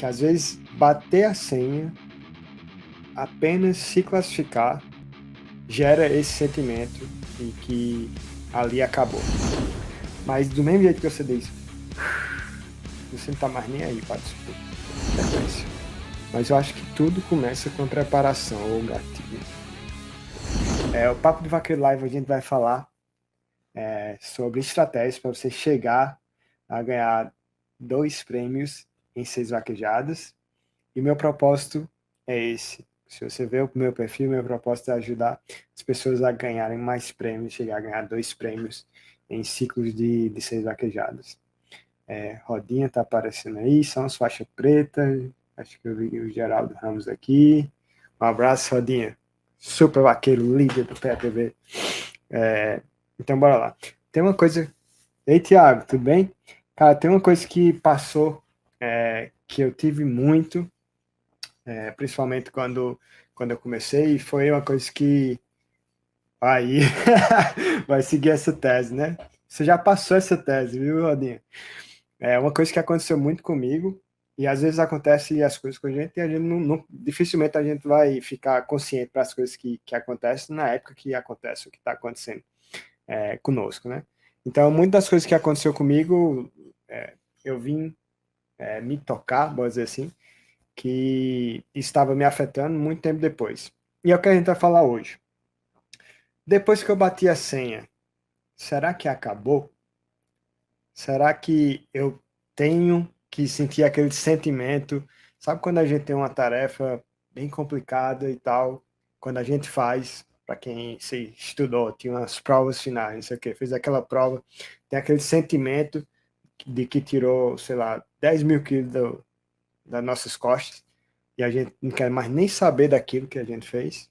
que às vezes bater a senha, apenas se classificar, gera esse sentimento de que ali acabou. Mas do mesmo jeito que você diz, você não tá mais nem aí para sequência. Mas eu acho que tudo começa com a preparação ou gatilho. O Papo de Vaqueiro Live a gente vai falar sobre estratégias para você chegar a ganhar 2 prêmios em 6 vaquejadas. E meu propósito é esse. Se você vê o meu perfil, meu propósito é ajudar as pessoas a ganharem mais prêmios, chegar a ganhar 2 prêmios em ciclos de 6 vaquejadas. Rodinha tá aparecendo aí, são as faixas pretas. Acho que eu vi o Geraldo Ramos aqui. Um abraço, Rodinha. Super vaqueiro, líder do PAPB. Então, bora lá. Tem uma coisa. Ei, Thiago, tudo bem? Cara, tem uma coisa que passou, que eu tive muito, principalmente quando eu comecei, e foi uma coisa que. Aí, vai seguir essa tese, né? Você já passou essa tese, viu, Rodinha? É uma coisa que aconteceu muito comigo, e às vezes acontece as coisas com a gente, e a gente dificilmente a gente vai ficar consciente para as coisas que acontecem na época que acontece o que está acontecendo conosco, né? Então, muitas das coisas que aconteceu comigo, eu vim me tocar, vou dizer assim, que estava me afetando muito tempo depois. E é o que a gente vai falar hoje. Depois que eu bati a senha, será que acabou? Será que eu tenho que sentir aquele sentimento? Sabe quando a gente tem uma tarefa bem complicada e tal, quando a gente faz, para quem se estudou, tinha umas provas finais, não sei o que, fez aquela prova, tem aquele sentimento de que tirou, sei lá, 10 mil quilos das nossas costas, e a gente não quer mais nem saber daquilo que a gente fez.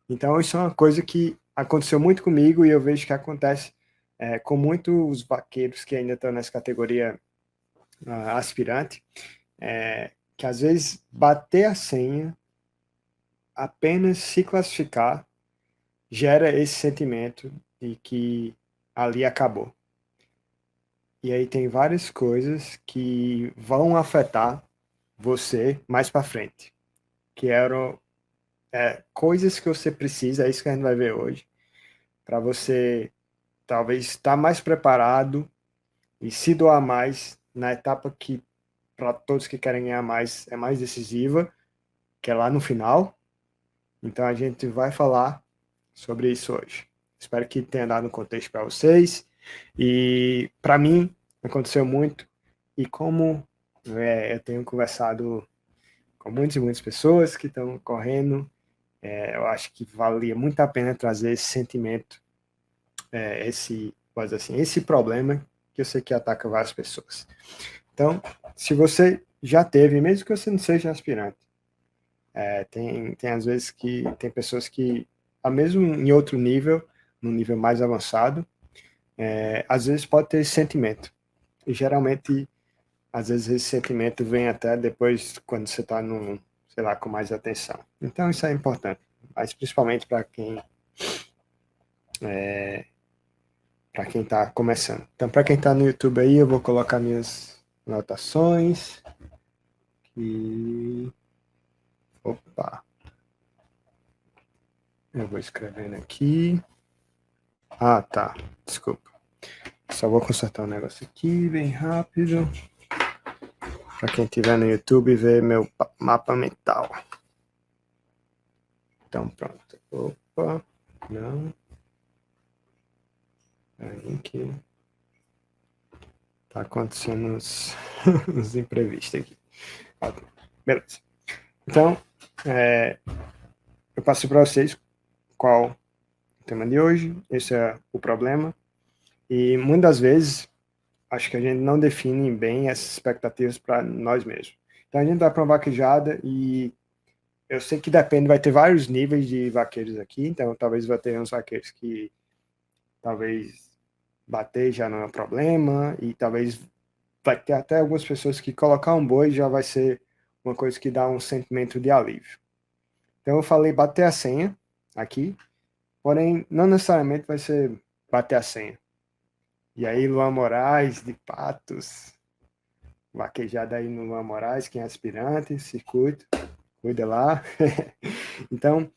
Então, isso é uma coisa que aconteceu muito comigo e eu vejo que acontece com muitos vaqueiros que ainda estão nessa categoria aspirante, que às vezes bater a senha, apenas se classificar, gera esse sentimento de que ali acabou. E aí tem várias coisas que vão afetar você mais para frente, que eram coisas que você precisa, é isso que a gente vai ver hoje, para você talvez estar mais preparado e se doar mais na etapa que, para todos que querem ganhar mais, é mais decisiva, que é lá no final. Então a gente vai falar sobre isso hoje. Espero que tenha dado um contexto para vocês. E para mim, aconteceu muito. E como eu tenho conversado com muitas e muitas pessoas que estão correndo, eu acho que valia muito a pena trazer esse sentimento, esse problema que eu sei que ataca várias pessoas. Então, se você já teve, mesmo que você não seja aspirante, tem às vezes que tem pessoas que, mesmo em outro nível, num nível mais avançado, às vezes pode ter esse sentimento. E geralmente, às vezes esse sentimento vem até depois, quando você está sei lá, com mais atenção. Então isso é importante, mas principalmente para quem está começando. Então, para quem está no YouTube aí, eu vou colocar minhas anotações. E opa, eu vou escrevendo aqui. Ah, tá. Desculpa. Só vou consertar um negócio aqui bem rápido. Para quem estiver no YouTube ver meu mapa mental. Então pronto. Opa, não. Aí que tá acontecendo uns imprevistos aqui. Beleza. Então, eu passei para vocês qual o tema de hoje. Esse é o problema. E muitas vezes acho que a gente não define bem essas expectativas para nós mesmos. Então a gente vai para uma vaquejada e eu sei que depende, vai ter vários níveis de vaqueiros aqui, então talvez vai ter uns vaqueiros que talvez bater já não é um problema, e talvez vai ter até algumas pessoas que colocar um boi já vai ser uma coisa que dá um sentimento de alívio. Então eu falei bater a senha aqui, porém não necessariamente vai ser bater a senha. E aí, Luan Moraes, de Patos, vaquejada aí no Luan Moraes, quem é aspirante, circuito, cuida lá. Então,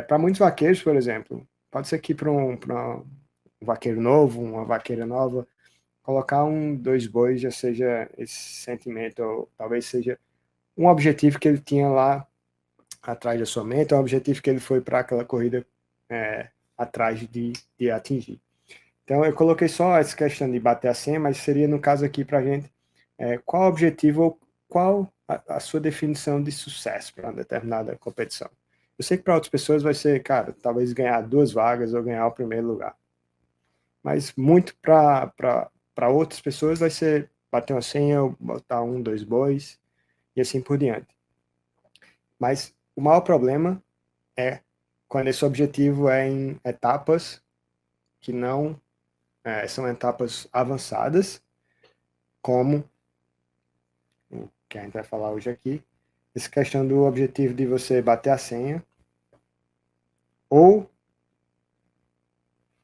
para muitos vaqueiros, por exemplo, pode ser que para um vaqueiro novo, uma vaqueira nova, colocar dois bois já seja esse sentimento, ou talvez seja um objetivo que ele tinha lá atrás da sua mente, um objetivo que ele foi para aquela corrida atrás de atingir. Então, eu coloquei só essa questão de bater a 100, mas seria, no caso aqui, para a gente, qual o objetivo ou qual a sua definição de sucesso para uma determinada competição. Eu sei que para outras pessoas vai ser, cara, talvez ganhar 2 vagas ou ganhar o primeiro lugar. Mas muito para outras pessoas vai ser bater uma 100 ou botar 1, 2 bois e assim por diante. Mas o maior problema é quando esse objetivo é em etapas que não são etapas avançadas, como o que a gente vai falar hoje aqui, essa questão do objetivo de você bater a senha ou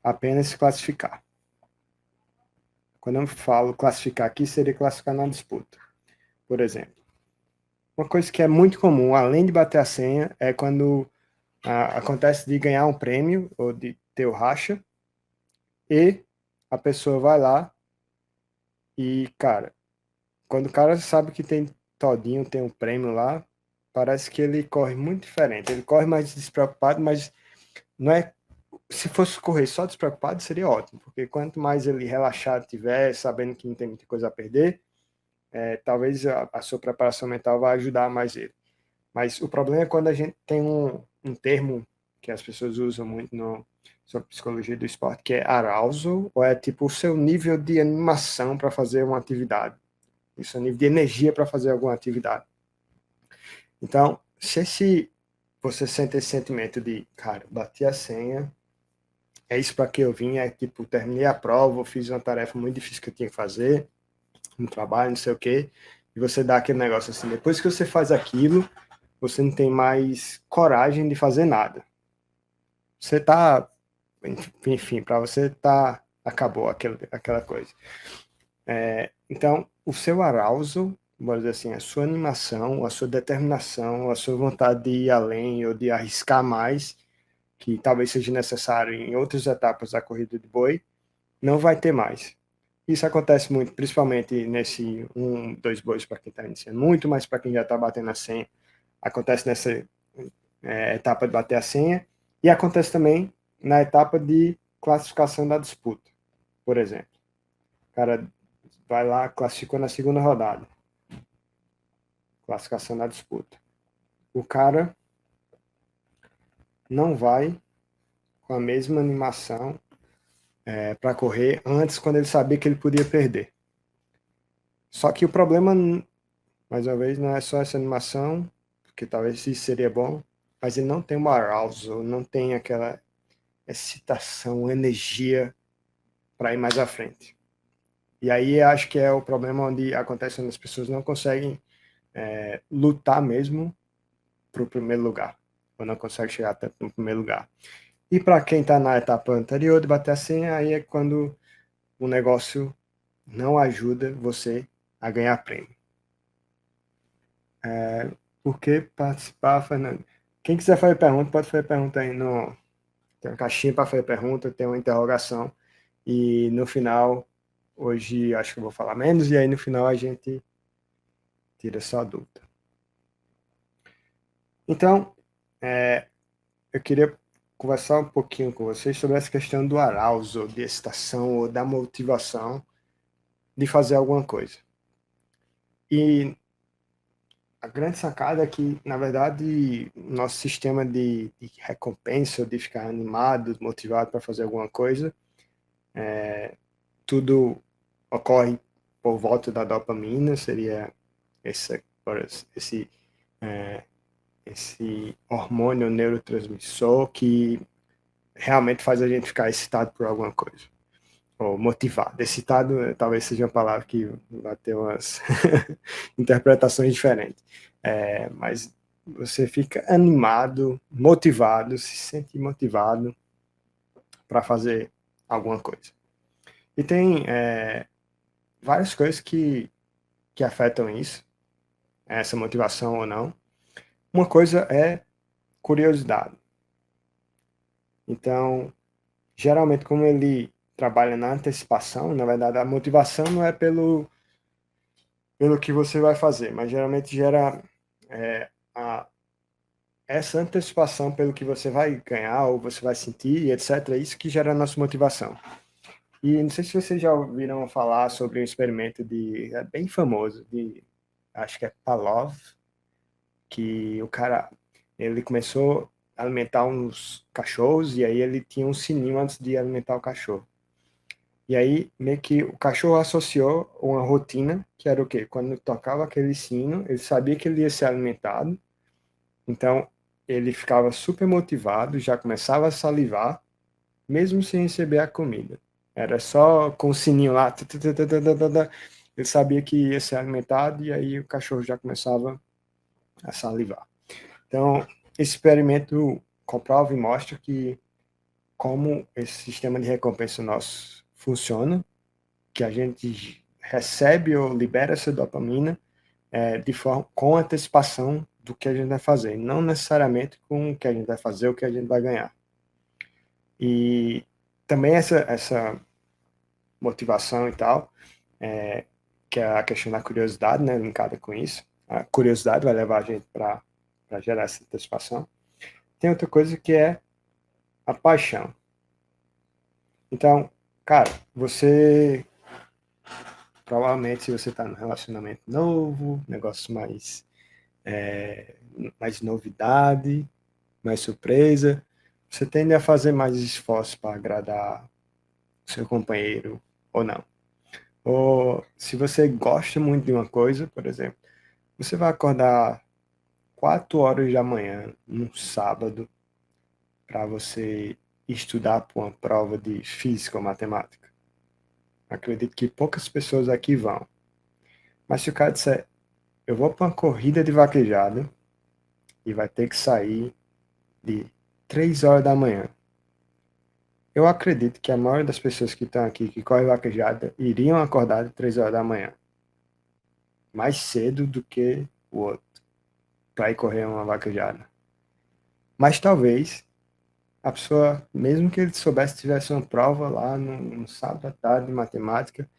apenas se classificar. Quando eu falo classificar aqui, seria classificar na disputa. Por exemplo, uma coisa que é muito comum, além de bater a senha, é quando acontece de ganhar um prêmio ou de ter o racha e a pessoa vai lá e, cara, quando o cara sabe que tem todinho, tem um prêmio lá, parece que ele corre muito diferente. Ele corre mais despreocupado, mas não é. Se fosse correr só despreocupado, seria ótimo, porque quanto mais ele relaxado tiver, sabendo que não tem muita coisa a perder, talvez a sua preparação mental vai ajudar mais ele. Mas o problema é quando a gente tem um termo que as pessoas usam muito sobre psicologia do esporte, que é arousal, ou é tipo o seu nível de animação para fazer uma atividade, o seu nível de energia para fazer alguma atividade. Então, se você sente esse sentimento de, cara, bati a senha, é isso para que eu vim, tipo, terminei a prova, fiz uma tarefa muito difícil que eu tinha que fazer, no trabalho, não sei o quê, e você dá aquele negócio assim, depois que você faz aquilo, você não tem mais coragem de fazer nada. Você tá, enfim, para você tá, acabou aquela coisa. Então, o seu arousal, vamos dizer assim, a sua animação, a sua determinação, a sua vontade de ir além ou de arriscar mais, que talvez seja necessário em outras etapas da corrida de boi, não vai ter mais. Isso acontece muito, principalmente nesse 1, 2 bois para quem está iniciando, muito mais para quem já está batendo a senha. Acontece nessa etapa de bater a senha e acontece também na etapa de classificação da disputa, por exemplo. O cara vai lá, classificou na segunda rodada. Classificação da disputa. O cara não vai com a mesma animação para correr antes, quando ele sabia que ele podia perder. Só que o problema, mais uma vez, não é só essa animação, porque talvez isso seria bom, mas ele não tem uma arousal, não tem aquela excitação, energia para ir mais à frente. E aí acho que é o problema onde acontece quando as pessoas não conseguem lutar mesmo para o primeiro lugar, ou não conseguem chegar tanto no primeiro lugar. E para quem está na etapa anterior de bater a senha, aí é quando o negócio não ajuda você a ganhar prêmio. Por que participar, Fernando? Quem quiser fazer pergunta, pode fazer pergunta aí. Tem uma caixinha para fazer pergunta, tem uma interrogação. E no final, hoje acho que eu vou falar menos, e aí no final a gente tira só a dúvida. Então, eu queria conversar um pouquinho com vocês sobre essa questão do arousal, de excitação ou da motivação de fazer alguma coisa. E a grande sacada é que, na verdade, nosso sistema de recompensa, de ficar animado, motivado para fazer alguma coisa, tudo ocorre por volta da dopamina, seria esse hormônio neurotransmissor que realmente faz a gente ficar excitado por alguma coisa. Ou motivado. Excitado talvez seja uma palavra que vai ter umas interpretações diferentes. Mas você fica animado, motivado, se sente motivado para fazer alguma coisa. E tem várias coisas que que afetam isso, essa motivação ou não. Uma coisa é curiosidade. Então, geralmente, como ele trabalha na antecipação, na verdade, a motivação não é pelo que você vai fazer, mas geralmente gera essa antecipação pelo que você vai ganhar ou você vai sentir, etc. É isso que gera a nossa motivação. E não sei se vocês já ouviram falar sobre um experimento bem famoso, acho que é Pavlov, que o cara, ele começou a alimentar uns cachorros e aí ele tinha um sininho antes de alimentar o cachorro. E aí, meio que o cachorro associou uma rotina, que era o quê? Quando tocava aquele sino, ele sabia que ele ia ser alimentado, então ele ficava super motivado, já começava a salivar, mesmo sem receber a comida. Era só com o sininho lá, ele sabia que ia ser alimentado e aí o cachorro já começava a salivar. Então, esse experimento comprova e mostra que como esse sistema de recompensa nosso funciona, que a gente recebe ou libera essa dopamina de forma com antecipação do que a gente vai fazer, não necessariamente com o que a gente vai fazer ou o que a gente vai ganhar. E também essa motivação e tal, que é a questão da curiosidade, né, linkada com isso. A curiosidade vai levar a gente para gerar essa antecipação. Tem outra coisa que é a paixão. Então, cara, você provavelmente se você está num relacionamento novo, negócio mais novidade, mais surpresa, você tende a fazer mais esforço para agradar o seu companheiro ou não. Ou se você gosta muito de uma coisa, por exemplo, você vai acordar 4 horas da manhã, num sábado, para você estudar para uma prova de física ou matemática. Acredito que poucas pessoas aqui vão. Mas se o cara disser, eu vou para uma corrida de vaquejada e vai ter que sair de 3 horas da manhã. Eu acredito que a maioria das pessoas que estão aqui, que correm vaquejada, iriam acordar de 3 horas da manhã. Mais cedo do que o outro, para ir correr uma vaquejada. Mas talvez a pessoa, mesmo que ele soubesse que tivesse uma prova lá no sábado à tarde de matemática,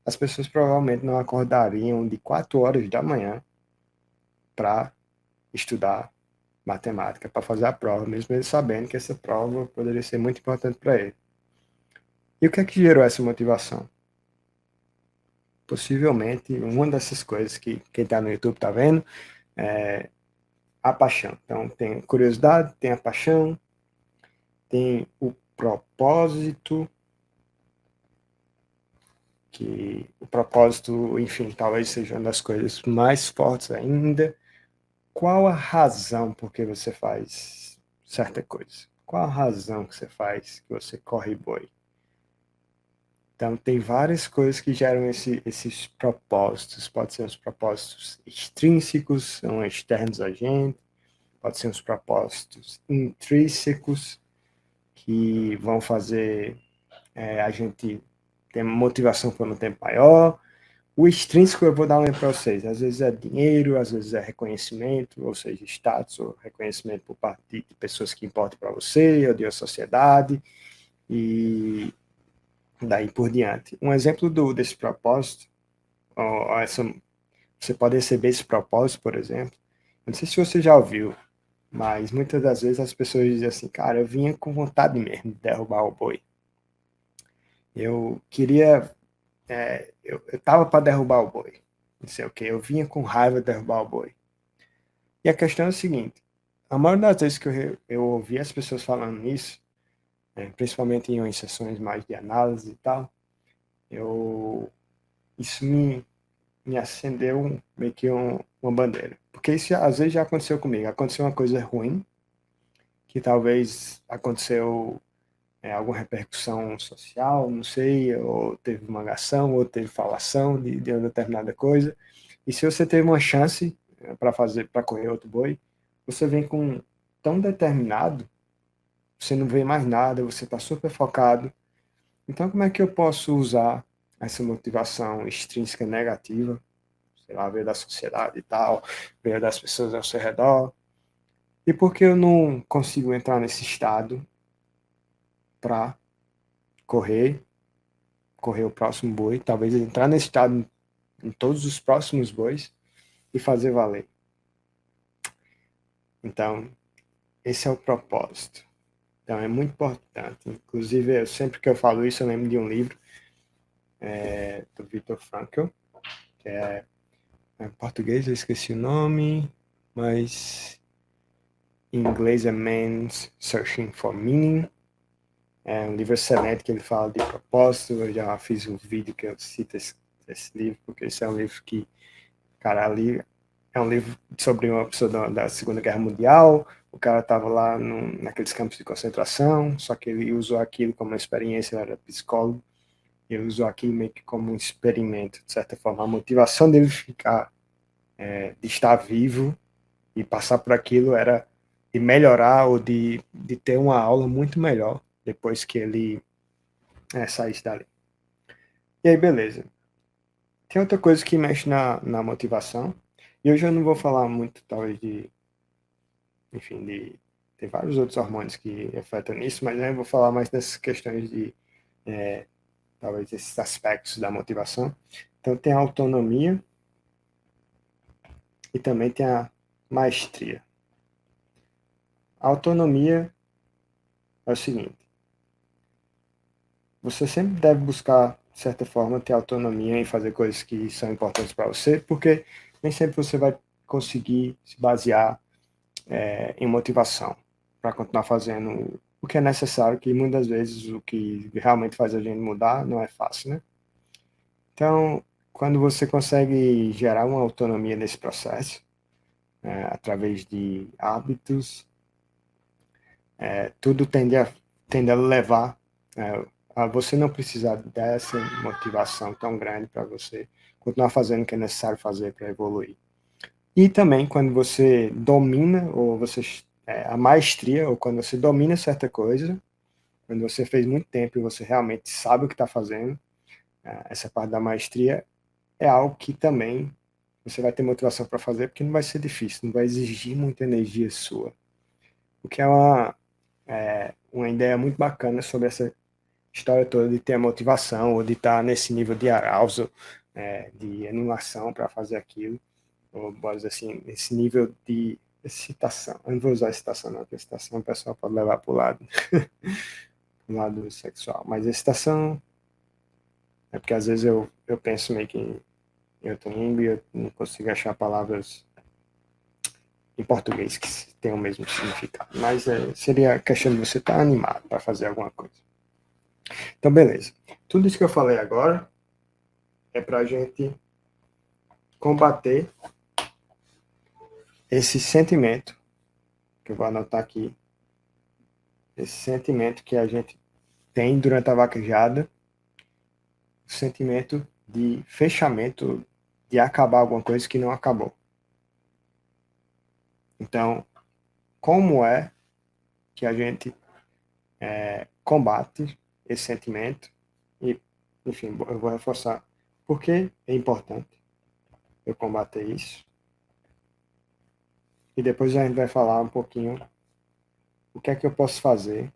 as pessoas provavelmente não acordariam de 4 horas da manhã para estudar matemática, para fazer a prova, mesmo ele sabendo que essa prova poderia ser muito importante para ele. E o que é que gerou essa motivação? Possivelmente, uma dessas coisas que quem está no YouTube está vendo é a paixão. Então, tem curiosidade, tem a paixão, tem o propósito, que o propósito, enfim, talvez seja uma das coisas mais fortes ainda. Qual a razão por que você faz certa coisa? Qual a razão que você faz que você corre boi? Então, tem várias coisas que geram esses propósitos. Pode ser os propósitos extrínsecos, são externos a gente. Pode ser os propósitos intrínsecos, que vão fazer a gente ter motivação por um tempo maior. O extrínseco, eu vou dar um exemplo para vocês. Às vezes é dinheiro, às vezes é reconhecimento, ou seja, status ou reconhecimento por parte de pessoas que importam para você, ou de uma sociedade, e daí por diante. Um exemplo desse propósito, você pode receber esse propósito, por exemplo. Não sei se você já ouviu, mas muitas das vezes as pessoas dizem assim, cara, eu vinha com vontade mesmo de derrubar o boi. Eu queria, eu tava para derrubar o boi. Não sei o que, eu vinha com raiva de derrubar o boi. E a questão é a seguinte, a maior das vezes que eu ouvi as pessoas falando isso, principalmente em sessões mais de análise e tal, isso me acendeu meio que uma bandeira. Porque isso às vezes já aconteceu comigo. Aconteceu uma coisa ruim, que talvez aconteceu alguma repercussão social, não sei, ou teve uma ação, ou teve falação de uma determinada coisa. E se você teve uma chance para correr outro boi, você vem com tão determinado, você não vê mais nada, você está super focado. Então, como é que eu posso usar essa motivação extrínseca negativa, sei lá, veio da sociedade e tal, veio das pessoas ao seu redor. E por que eu não consigo entrar nesse estado para correr o próximo boi, talvez entrar nesse estado em todos os próximos bois e fazer valer? Então, esse é o propósito. Então, é muito importante. Inclusive, sempre que eu falo isso, eu lembro de um livro do Viktor Frankl, que em português eu esqueci o nome, mas em inglês é Man's Searching for Meaning. É um livro excelente que ele fala de propósito. Eu já fiz um vídeo que eu cito esse livro, porque esse é um livro que, cara, ali é um livro sobre uma pessoa da Segunda Guerra Mundial. O cara estava lá naqueles campos de concentração, só que ele usou aquilo como uma experiência, ele era psicólogo, e ele usou aquilo meio que como um experimento, de certa forma. A motivação dele de estar vivo e passar por aquilo era de melhorar ou de ter uma aula muito melhor depois que ele saísse dali. E aí, beleza. Tem outra coisa que mexe na motivação, e hoje eu não vou falar muito, talvez, enfim, tem vários outros hormônios que afetam nisso, mas eu vou falar mais dessas questões de, talvez, esses aspectos da motivação. Então, tem a autonomia e também tem a maestria. A autonomia é o seguinte: você sempre deve buscar, de certa forma, ter autonomia em fazer coisas que são importantes para você, porque nem sempre você vai conseguir se basear em motivação para continuar fazendo o que é necessário, que muitas vezes o que realmente faz a gente mudar não é fácil, né? Então, quando você consegue gerar uma autonomia nesse processo, através de hábitos, tudo tende a levar a você não precisar dessa motivação tão grande para você continuar fazendo o que é necessário fazer para evoluir. E também quando você domina, ou você a maestria, ou quando você domina certa coisa, quando você fez muito tempo e você realmente sabe o que está fazendo, essa parte da maestria é algo que também você vai ter motivação para fazer, porque não vai ser difícil, não vai exigir muita energia sua. O que é uma ideia muito bacana sobre essa história toda de ter a motivação, ou de estar nesse nível de arousal, de animação para fazer aquilo, ou pode dizer assim, esse nível de excitação. Eu não vou usar excitação não, porque excitação o pessoal pode levar para o lado, pro lado sexual. Mas excitação é porque às vezes eu penso meio que em outro língua e eu não consigo achar palavras em português que tenham o mesmo significado. Mas seria a questão de você estar animado para fazer alguma coisa. Então, beleza. Tudo isso que eu falei agora é para a gente combater esse sentimento, que eu vou anotar aqui, esse sentimento que a gente tem durante a vaquejada, o sentimento de fechamento, de acabar alguma coisa que não acabou. Então, como é que a gente combate esse sentimento? E, enfim, eu vou reforçar porque é importante eu combater isso. E depois a gente vai falar um pouquinho o que é que eu posso fazer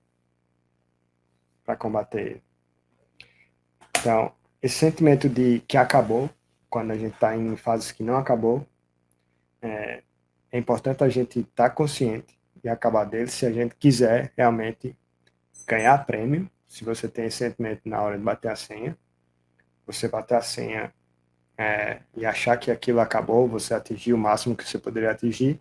para combater ele. Então, esse sentimento de que acabou, quando a gente está em fases que não acabou, é importante a gente estar consciente e acabar dele se a gente quiser realmente ganhar prêmio. Se você tem esse sentimento na hora de bater a senha, você bater a senha e achar que aquilo acabou, você atingiu o máximo que você poderia atingir,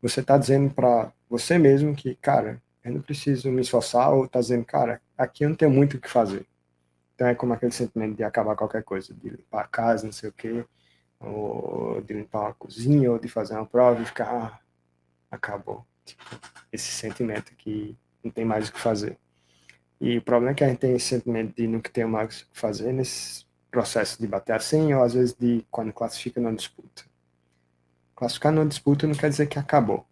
você está dizendo para você mesmo que, cara, eu não preciso me esforçar, ou está dizendo, cara, aqui eu não tenho muito o que fazer. Então é como aquele sentimento de acabar qualquer coisa, de limpar a casa, não sei o quê, ou de limpar uma cozinha, ou de fazer uma prova e ficar, acabou. Tipo, esse sentimento que não tem mais o que fazer. E o problema é que a gente tem esse sentimento de nunca ter mais o que fazer nesse processo de bater a senha, ou às vezes de quando classifica numa disputa. Classificar numa disputa não quer dizer que acabou.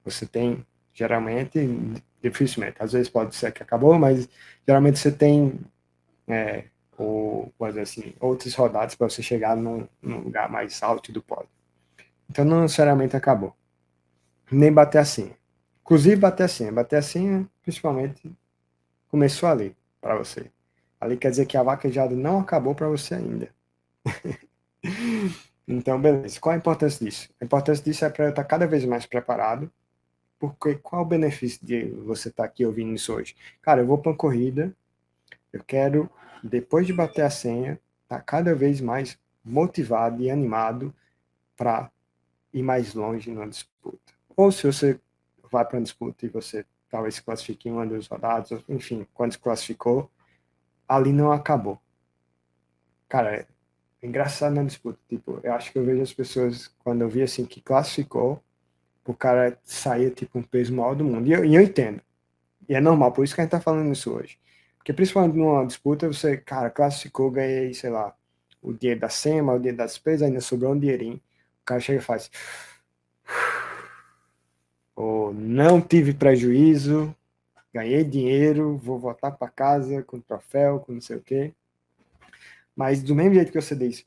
Você tem, geralmente, dificilmente, às vezes pode ser que acabou, mas geralmente você tem ou, vamos dizer assim, outras rodadas para você chegar num lugar mais alto do pódio. Então não necessariamente acabou. Nem bater a senha. Inclusive bater a senha principalmente começou ali para você. Ali quer dizer que a vaquejada não acabou para você ainda. Então, beleza. Qual a importância disso? A importância disso é para eu estar cada vez mais preparado. Porque qual o benefício de você estar aqui ouvindo isso hoje? Cara, eu vou para uma corrida, eu quero, depois de bater a senha, estar cada vez mais motivado e animado para ir mais longe na disputa. Ou se você vai para uma disputa e você talvez se classifique em uma das rodadas, enfim, quando se classificou, ali não acabou. Cara, é engraçado na disputa. Tipo, eu acho que eu vejo as pessoas, quando eu vi assim que classificou, o cara saía tipo um peso maior do mundo. E eu entendo. E é normal, por isso que a gente tá falando isso hoje. Porque principalmente numa disputa, você, cara, classificou, ganhei, sei lá, o dinheiro da SEMA, o dinheiro das despesas, ainda sobrou um dinheirinho. O cara chega e faz. Ou não tive prejuízo, ganhei dinheiro, vou voltar para casa com troféu, com não sei o quê. Mas do mesmo jeito que você diz,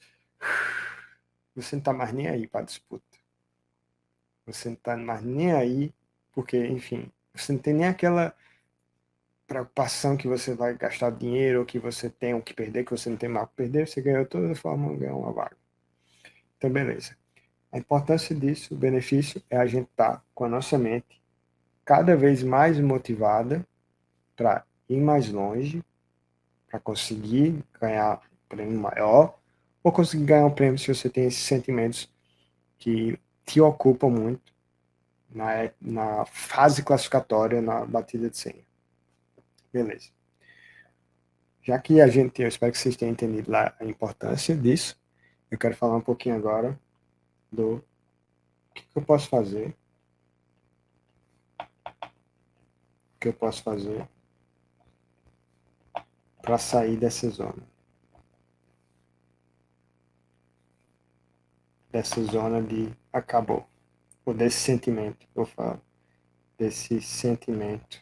você não tá mais nem aí para disputa. Você não tá mais nem aí, porque, enfim, você não tem nem aquela preocupação que você vai gastar dinheiro, ou que você tem o que perder, que você não tem mais o que perder, você ganhou de toda forma, ganhou uma vaga. Então, beleza. A importância disso, o benefício, é a gente estar com a nossa mente cada vez mais motivada para ir mais longe, para conseguir ganhar um prêmio maior, ou conseguir ganhar um prêmio se você tem esses sentimentos que te ocupam muito na fase classificatória, na batida de senha. Beleza. Já que eu espero que vocês tenham entendido lá a importância disso, eu quero falar um pouquinho agora do que eu posso fazer, para sair dessa zona de acabou, ou desse sentimento, eu falo, desse sentimento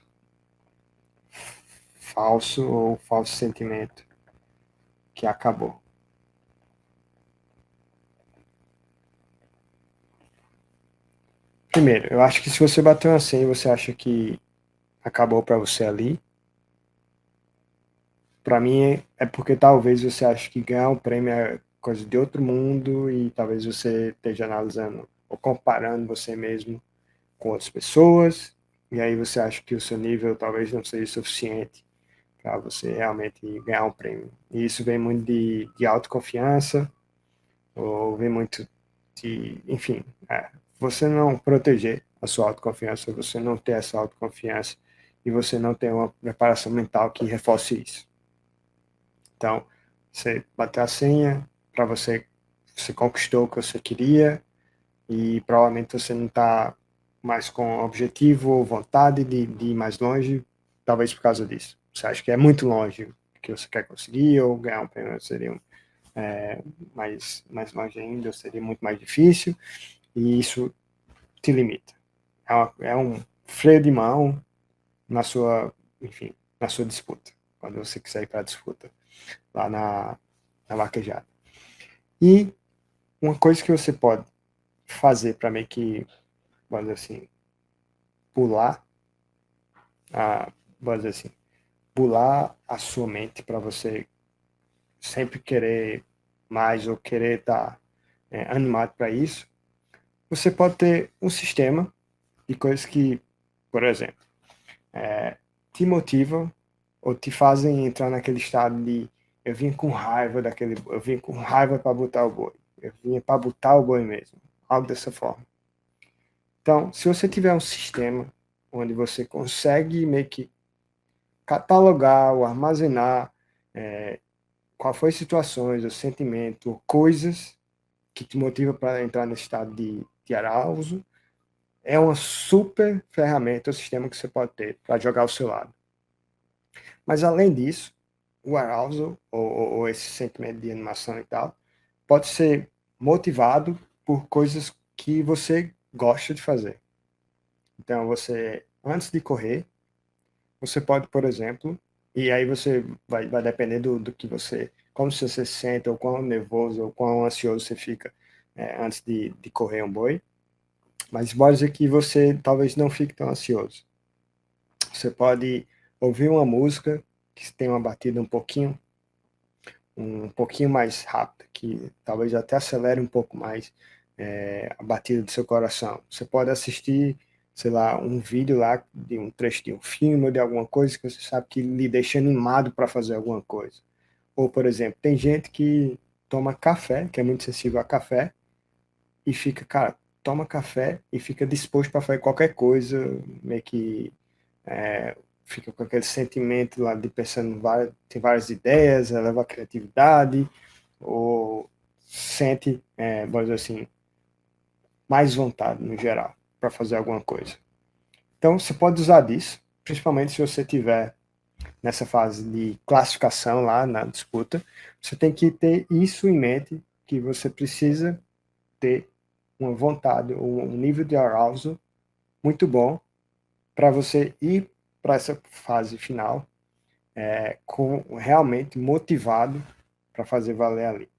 falso ou falso sentimento que acabou. Primeiro, eu acho que se você bateu uma 100 e você acha que acabou para você ali, para mim é porque talvez você ache que ganhar um prêmio é coisa de outro mundo e talvez você esteja analisando ou comparando você mesmo com outras pessoas, e aí você acha que o seu nível talvez não seja suficiente para você realmente ganhar um prêmio. E isso vem muito de autoconfiança, ou vem muito de, enfim, você não proteger a sua autoconfiança, você não ter essa autoconfiança e você não ter uma preparação mental que reforce isso. Então, você bateu a senha, para você conquistou o que você queria e provavelmente você não está mais com objetivo ou vontade de ir mais longe, talvez por causa disso. Você acha que é muito longe que você quer conseguir, ou ganhar um prêmio seria mais longe ainda, ou seria muito mais difícil, e isso te limita. É um freio de mão na sua, enfim, na sua disputa, quando você quiser ir para a disputa, lá na vaquejada. E uma coisa que você pode fazer para meio que, vamos dizer assim, pular vamos dizer assim, pular a sua mente para você sempre querer mais ou querer estar animado para isso, você pode ter um sistema de coisas que, por exemplo, te motivam ou te fazem entrar naquele estado de eu vim com raiva para botar o boi, eu vinha para botar o boi mesmo, algo dessa forma. Então, se você tiver um sistema onde você consegue meio que catalogar ou armazenar qual foi as situações, o sentimento, coisas que te motivam para entrar nesse estado de arousal, é uma super ferramenta, o sistema que você pode ter para jogar ao seu lado. Mas além disso, o arousal, ou esse sentimento de animação e tal, pode ser motivado por coisas que você gosta de fazer. Então, você, antes de correr, você pode, por exemplo, e aí você vai depender do que você como se você se sente, ou quão nervoso, ou quão ansioso você fica antes de correr um boi. Mas pode dizer que você talvez não fique tão ansioso. Você pode ouvir uma música que tem uma batida um pouquinho mais rápida, que talvez até acelere um pouco mais a batida do seu coração. Você pode assistir, sei lá, um vídeo lá de um trecho de um filme ou de alguma coisa que você sabe que lhe deixa animado para fazer alguma coisa. Ou, por exemplo, tem gente que toma café, que é muito sensível a café, e fica, cara, toma café e fica disposto para fazer qualquer coisa, meio que é, fica com aquele sentimento lá de pensando, tem várias ideias, eleva a criatividade, ou sente, vamos dizer assim, mais vontade no geral para fazer alguma coisa. Então você pode usar disso, principalmente se você tiver nessa fase de classificação lá na disputa, você tem que ter isso em mente, que você precisa ter uma vontade, um nível de arousal muito bom para você ir para essa fase final realmente motivado para fazer valer ali.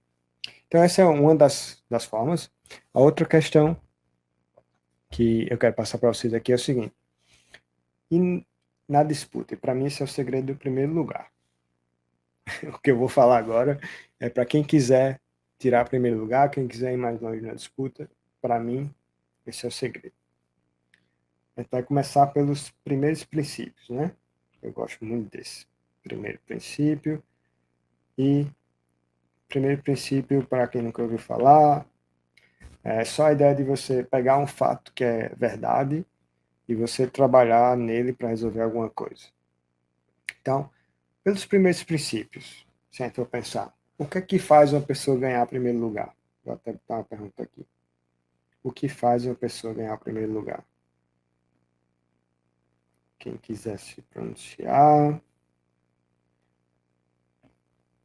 Então essa é uma das formas. A outra questão que eu quero passar para vocês aqui é o seguinte: e na disputa, e para mim esse é o segredo do primeiro lugar. O que eu vou falar agora é para quem quiser tirar primeiro lugar, quem quiser ir mais longe na disputa, para mim esse é o segredo. A gente vai começar pelos primeiros princípios, né? Eu gosto muito desse primeiro princípio. E primeiro princípio, para quem nunca ouviu falar, é só a ideia de você pegar um fato que é verdade e você trabalhar nele para resolver alguma coisa. Então, pelos primeiros princípios, se a gente for pensar, o que é que faz uma pessoa ganhar primeiro lugar? Vou até botar uma pergunta aqui. O que faz uma pessoa ganhar o primeiro lugar? Quem quiser se pronunciar.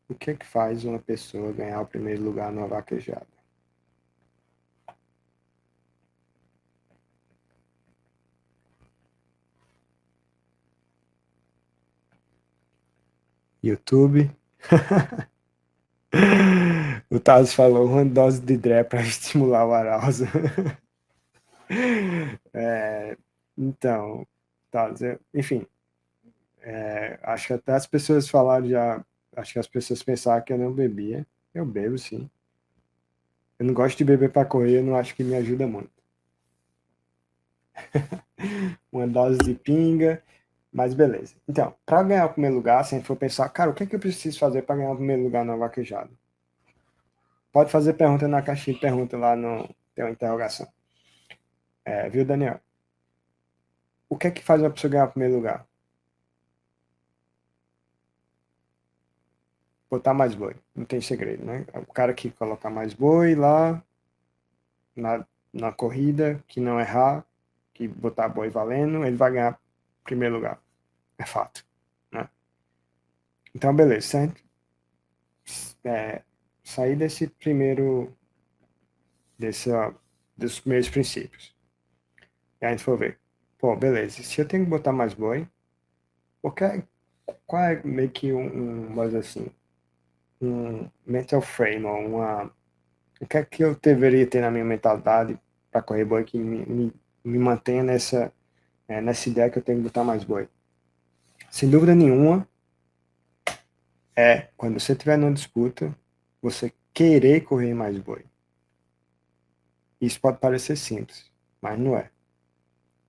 O que é que faz uma pessoa ganhar o primeiro lugar numa vaquejada? YouTube. O Thales falou uma dose de Dré para estimular o arousal. Então, Thales, enfim, acho que até as pessoas falaram já, acho que as pessoas pensaram que eu não bebia. Eu bebo, sim. Eu não gosto de beber para correr, eu não acho que me ajuda muito. Uma dose de pinga, mas beleza. Então, para ganhar o primeiro lugar, se a gente for pensar, cara, o que é que eu preciso fazer para ganhar o primeiro lugar na vaquejada? Pode fazer pergunta na caixinha de pergunta lá no. Tem uma interrogação. Viu, Daniel? O que é que faz uma pessoa ganhar o primeiro lugar? Botar mais boi. Não tem segredo, né? O cara que colocar mais boi lá na corrida, que não errar, que botar boi valendo, ele vai ganhar primeiro lugar. É fato. Né? Então, beleza. Certo? Sair desse primeiro. Dos primeiros princípios. E a gente for ver. Pô, beleza. Se eu tenho que botar mais boi, qual é meio que mas assim, um mental frame, ou o que é que eu deveria ter na minha mentalidade para correr boi que me mantenha nessa ideia que eu tenho que botar mais boi? Sem dúvida nenhuma, quando você estiver numa disputa, você querer correr mais boi. Isso pode parecer simples, mas não é.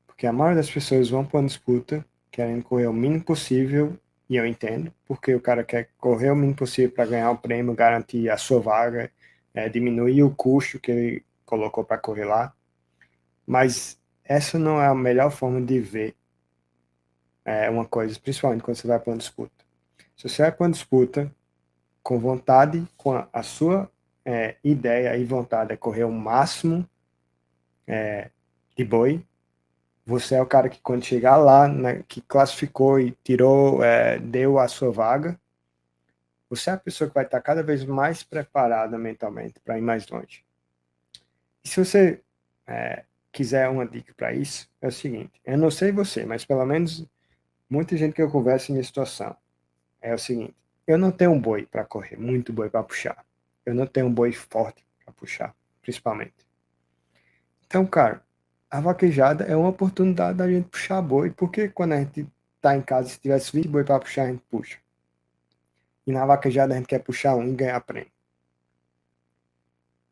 Porque a maioria das pessoas vão para uma disputa querendo correr o mínimo possível, e eu entendo, porque o cara quer correr o mínimo possível para ganhar o prêmio, garantir a sua vaga, diminuir o custo que ele colocou para correr lá. Mas essa não é a melhor forma de ver uma coisa, principalmente quando você vai para uma disputa. Se você vai para uma disputa com vontade, com a sua ideia e vontade é correr o máximo de boi, você é o cara que quando chegar lá, né, que classificou e tirou, deu a sua vaga, você é a pessoa que vai estar cada vez mais preparada mentalmente para ir mais longe. E se você quiser uma dica para isso, é o seguinte: eu não sei você, mas pelo menos muita gente que eu converso em minha situação é o seguinte: eu não tenho um boi para correr, muito boi para puxar. Eu não tenho um boi forte para puxar, principalmente. Então, cara, a vaquejada é uma oportunidade da gente puxar boi, porque quando a gente tá em casa, se tivesse 20 boi para puxar, a gente puxa. E na vaquejada a gente quer puxar um e ganhar prêmio.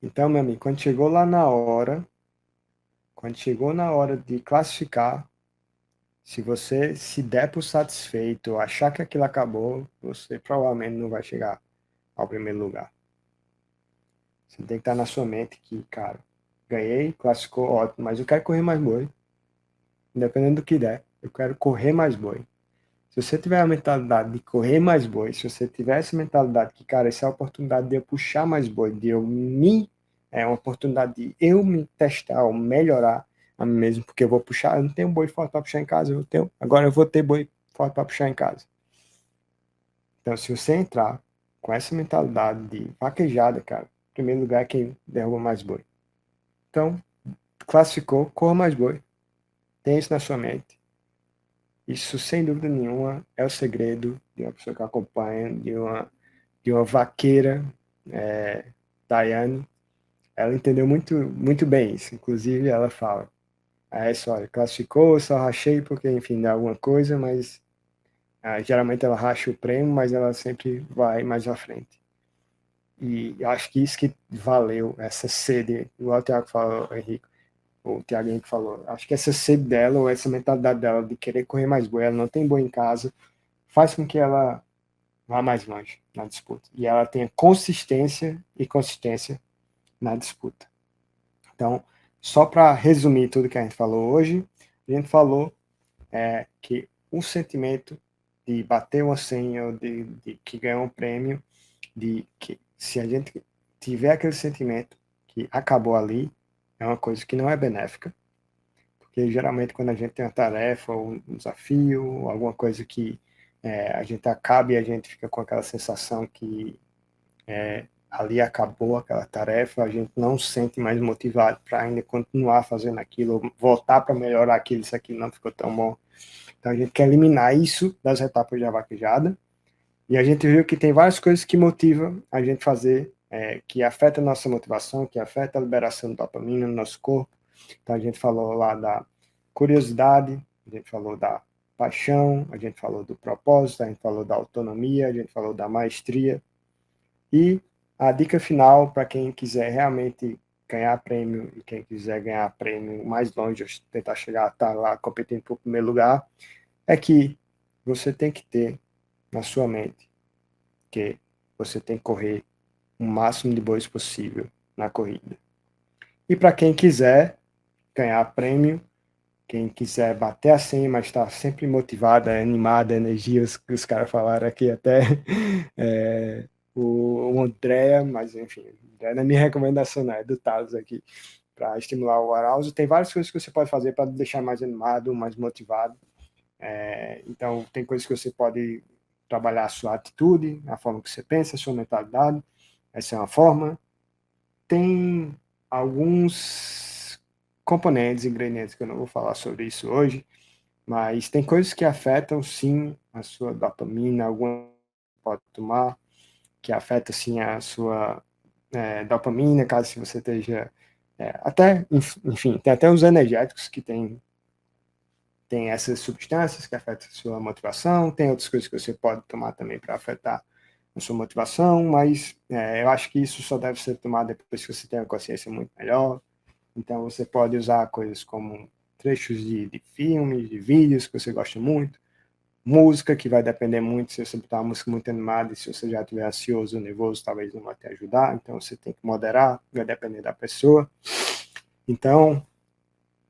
Então, meu amigo, quando chegou na hora de classificar, se você se der por satisfeito, achar que aquilo acabou, você provavelmente não vai chegar ao primeiro lugar. Você tem que estar na sua mente que, cara, ganhei, classificou, ótimo, mas eu quero correr mais boi. Independente do que der, eu quero correr mais boi. Se você tiver a mentalidade de correr mais boi, se você tiver essa mentalidade que, cara, essa é a oportunidade de eu puxar mais boi, é uma oportunidade de eu me testar ou melhorar a mim mesmo, porque eu vou puxar, eu não tenho boi forte para puxar em casa, agora eu vou ter boi forte para puxar em casa. Então, se você entrar com essa mentalidade de vaquejada, cara, em primeiro lugar é quem derruba mais boi. Então, classificou, corra mais boi. Tenha isso na sua mente. Isso, sem dúvida nenhuma, é o segredo de uma pessoa que acompanha, de uma vaqueira, Daiane. Ela entendeu muito bem isso. Inclusive, ela fala, essa hora, classificou, só rachei porque, enfim, dá alguma coisa, mas geralmente ela racha o prêmio, mas ela sempre vai mais à frente. E eu acho que isso que valeu, essa sede, igual o Thiago falou, Henrique, o Thiago Henrique falou, acho que essa sede dela, ou essa mentalidade dela de querer correr mais boi, ela não tem boi em casa, faz com que ela vá mais longe na disputa. E ela tenha consistência na disputa. Então, só para resumir tudo que a gente falou hoje, a gente falou que o sentimento de bater uma senha, ou de que ganhou um prêmio, de que se a gente tiver aquele sentimento que acabou ali, é uma coisa que não é benéfica, porque geralmente quando a gente tem uma tarefa, ou um desafio, ou alguma coisa que a gente acaba e a gente fica com aquela sensação que ali acabou aquela tarefa, a gente não se sente mais motivado para ainda continuar fazendo aquilo, ou voltar para melhorar aquilo, se aquilo não ficou tão bom. Então a gente quer eliminar isso das etapas da vaquejada. E a gente viu que tem várias coisas que motivam a gente fazer, que afeta a nossa motivação, que afeta a liberação de dopamina no nosso corpo. Então a gente falou lá da curiosidade, a gente falou da paixão, a gente falou do propósito, a gente falou da autonomia, a gente falou da maestria. E a dica final para quem quiser realmente ganhar prêmio e quem quiser ganhar prêmio mais longe, tentar chegar, estar lá competindo para o primeiro lugar, é que você tem que ter na sua mente que você tem que correr o máximo de bois possível na corrida. E para quem quiser ganhar prêmio, quem quiser bater a 100, mas está sempre motivada, animada, energia, os caras falaram aqui até o André, mas enfim, não é minha recomendação, não, é do Thales aqui, para estimular o arousal. Tem várias coisas que você pode fazer para deixar mais animado, mais motivado. Então, tem coisas que você pode trabalhar a sua atitude, a forma que você pensa, a sua mentalidade. Essa é uma forma. Tem alguns componentes, ingredientes, que eu não vou falar sobre isso hoje, mas tem coisas que afetam, sim, a sua dopamina, alguma pode tomar, que afeta, sim, a sua dopamina, caso se você esteja... enfim, tem até os energéticos que tem essas substâncias que afetam a sua motivação, tem outras coisas que você pode tomar também para afetar a sua motivação, mas eu acho que isso só deve ser tomado depois que você tem uma consciência muito melhor. Então você pode usar coisas como trechos de filmes, de vídeos que você gosta muito, música, que vai depender muito, se você botar uma música muito animada e se você já estiver ansioso ou nervoso, talvez não vai te ajudar, então você tem que moderar, vai depender da pessoa. Então,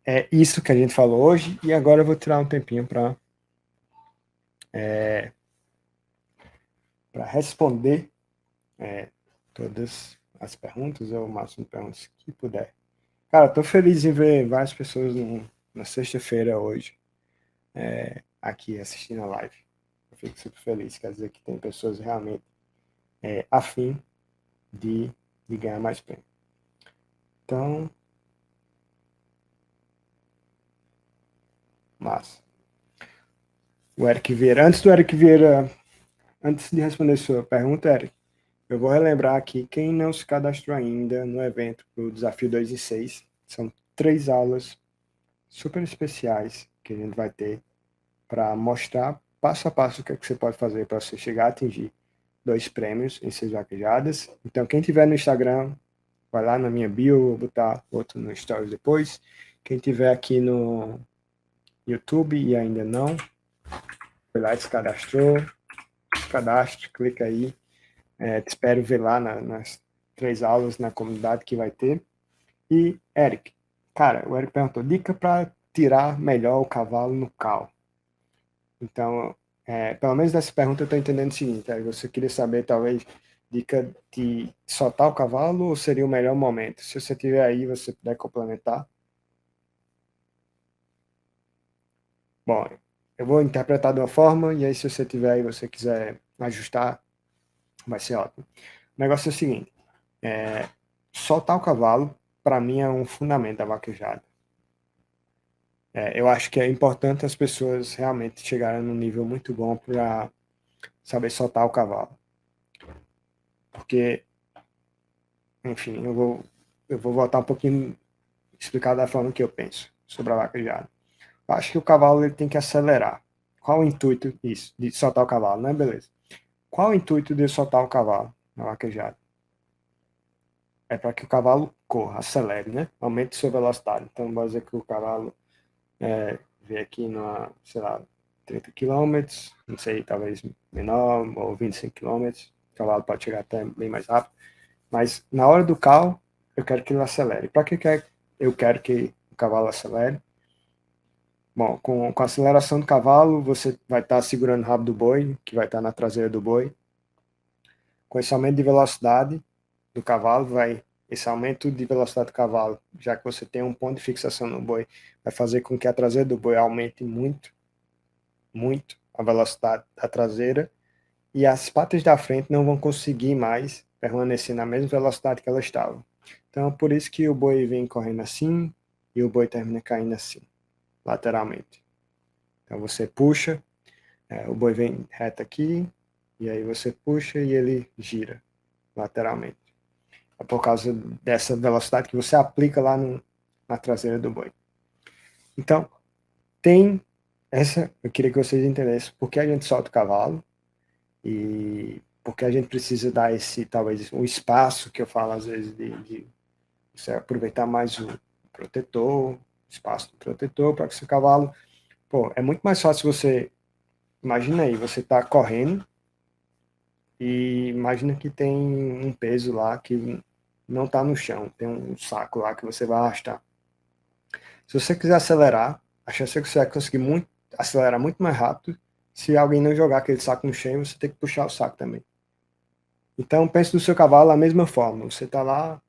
é isso que a gente falou hoje, e agora eu vou tirar um tempinho para responder todas as perguntas, ou o máximo de perguntas que puder. Cara, tô feliz em ver várias pessoas na sexta-feira hoje, aqui assistindo a live. Eu fico super feliz, quer dizer que tem pessoas realmente afim de ganhar mais prêmio. Então, massa. O Eric Vieira, antes do Eric Vieira antes de responder sua pergunta, Eric, eu vou relembrar aqui quem não se cadastrou ainda no evento do Desafio 2 em 6. São 3 aulas super especiais que a gente vai ter para mostrar passo a passo o que, é que você pode fazer para você chegar a atingir 2 prêmios em 6 vaquejadas. Então, quem tiver no Instagram, vai lá na minha bio, vou botar outro no Stories depois. Quem tiver aqui no YouTube e ainda não, foi lá e se cadastrou, cadastre, clica aí. Te espero ver lá nas 3 aulas na comunidade que vai ter. E, Eric, cara, o Eric perguntou, dica para tirar melhor o cavalo no cal. Então, pelo menos dessa pergunta eu estou entendendo o seguinte, você queria saber, talvez, dica de soltar o cavalo ou seria o melhor momento? Se você tiver aí, você puder complementar. Bom, eu vou interpretar de uma forma, e aí se você tiver aí, você quiser ajustar, vai ser ótimo. O negócio é o seguinte, soltar o cavalo, para mim, é um fundamento da vaquejada. Eu acho que é importante as pessoas realmente chegarem num nível muito bom para saber soltar o cavalo. Porque, enfim, eu vou voltar um pouquinho, explicar da forma que eu penso sobre a vaquejada. Eu acho que o cavalo ele tem que acelerar. Qual o intuito disso, de soltar o cavalo, né? Beleza. Qual o intuito de soltar o cavalo na vaquejada? É para que o cavalo corra, acelere, né? Aumente sua velocidade. Então, vamos dizer que o cavalo vem aqui numa, sei lá, 30 quilômetros, não sei, talvez menor, ou 25 quilômetros. O cavalo pode chegar até bem mais rápido. Mas na hora do cal, eu quero que ele acelere. Para que eu quero que o cavalo acelere? Bom, com a aceleração do cavalo, você vai estar segurando o rabo do boi, que vai estar na traseira do boi. Com esse aumento de velocidade do cavalo, esse aumento de velocidade do cavalo, já que você tem um ponto de fixação no boi, vai fazer com que a traseira do boi aumente muito, muito a velocidade da traseira, e as patas da frente não vão conseguir mais permanecer na mesma velocidade que elas estavam. Então, por isso que o boi vem correndo assim e o boi termina caindo assim, lateralmente. Então, você puxa, o boi vem reto aqui, e aí você puxa e ele gira lateralmente. É por causa dessa velocidade que você aplica lá na traseira do boi. Então, eu queria que vocês entendessem por que a gente solta o cavalo e porque a gente precisa dar talvez, um espaço que eu falo às vezes de você aproveitar mais o protetor, espaço do protetor, para que seu cavalo, é muito mais fácil você, imagina aí, você está correndo e imagina que tem um peso lá que não está no chão, tem um saco lá que você vai arrastar. Se você quiser acelerar, a chance é que você vai conseguir acelerar muito mais rápido se alguém não jogar aquele saco no chão, você tem que puxar o saco também. Então, pense no seu cavalo da mesma forma. Você está lá,